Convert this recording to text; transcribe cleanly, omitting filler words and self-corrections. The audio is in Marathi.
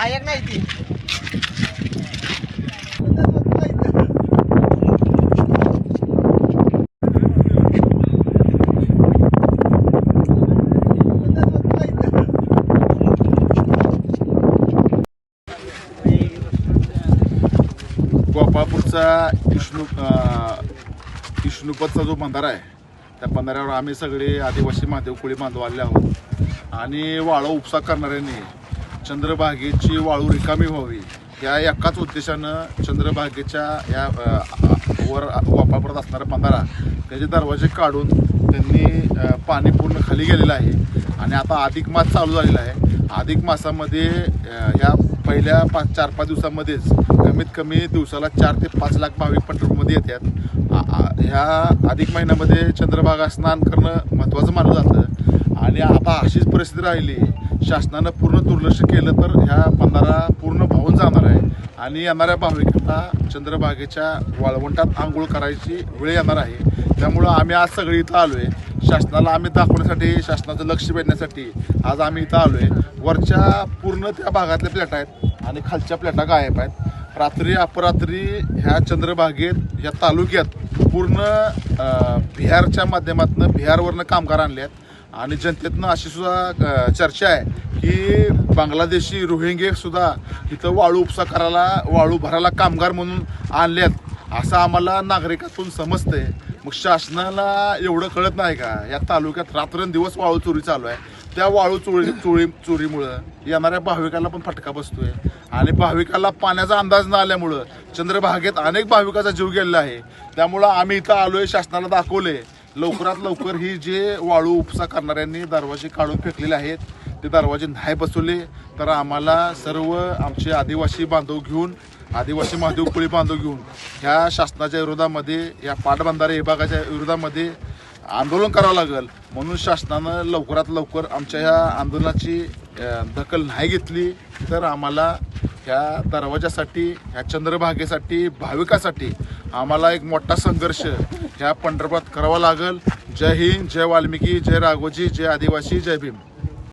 लायक नाही ती. गोपाळपूरचा विष्णुपदचा जो बंधारा आहे त्या बंधाऱ्यावर आम्ही सगळे आदिवासी महादेव कोळी बांधव आलेले आहोत आणि वाळू उपसा करणाऱ्यांनी चंद्रभागेची वाळू रिकामी व्हावी या एकाच उद्देशानं चंद्रभागेच्या या वर गोपाळपुरात असणारा बंधारा त्याचे दरवाजे काढून त्यांनी पाणी पूर्ण खाली गेलेलं आहे. आणि आता अधिक मास चालू झालेला आहे. अधिक मासामध्ये या पहिल्या 4-5 दिवसामध्येच कमीत कमी दिवसाला 4 ते 5 लाख भाविक पंढरपूरमध्ये येतात. ह्या अधिक महिन्यामध्ये चंद्रभागा स्नान करणं महत्त्वाचं मानलं जातं. आणि आता अशीच परिस्थिती राहिली, शासनानं पूर्ण दुर्लक्ष केलं तर ह्या बंधारा पूर्ण वाहून जाणार आहे आणि येणाऱ्या भाविकांना चंद्रभागेच्या वाळवंटात आंघोळ करायची वेळ येणार आहे. त्यामुळं आम्ही आज सगळे इथं आलो आहे. शासनाला आम्ही दाखवण्यासाठी, शासनाचं लक्ष वेधण्यासाठी आज आम्ही इथं आलो आहे. वरच्या पूर्ण त्या भागातल्या प्लॅटा आहेत आणि खालच्या प्लॅटा गायब आहेत. रात्री अपरात्री ह्या चंद्रभागेत या तालुक्यात पूर्ण बिहारच्या माध्यमातून बिहारवरनं कामगार आणले आहेत. आणि जनतेतनं अशी सुद्धा चर्चा आहे की बांगलादेशी रोहिंगे सुद्धा इथं वाळू उपसा करायला, वाळू भरायला कामगार म्हणून आणलेत असं आम्हाला नागरिकातून समजतंय. मग शासनाला एवढं कळत नाही का या तालुक्यात रात्रंदिवस वाळू चोरी चालू आहे. त्या वाळू चोरीमुळं येणाऱ्या भाविकाला पण फटका बसतोय आणि भाविकाला पाण्याचा अंदाज न आल्यामुळं चंद्रभागेत अनेक भाविकाचा जीव गेलेला आहे. त्यामुळं आम्ही इथं आलोय, शासनाला दाखवले लवकरात लवकर ही जे वाळू उपसा करणाऱ्यांनी दरवाजे काढून फेकलेले आहेत ते दरवाजे नाही बसवले तर आम्हाला सर्व आमचे आदिवासी बांधव घेऊन, आदिवासी महादेव कोळी बांधव घेऊन ह्या शासनाच्या विरोधामध्ये, या पाटबंधारे विभागाच्या विरोधामध्ये आंदोलन करावं लागेल. म्हणून शासनानं लवकरात लवकर आमच्या ह्या आंदोलनाची दखल नाही घेतली तर आम्हाला ह्या दरवाजासाठी, ह्या चंद्रभागेसाठी, भाविकासाठी आम्हाला एक मोठा संघर्ष ह्या पंढरपुरात करावा लागेल. जय हिंद, जय वाल्मिकी, जय राघोजी, जय आदिवासी, जय भीम.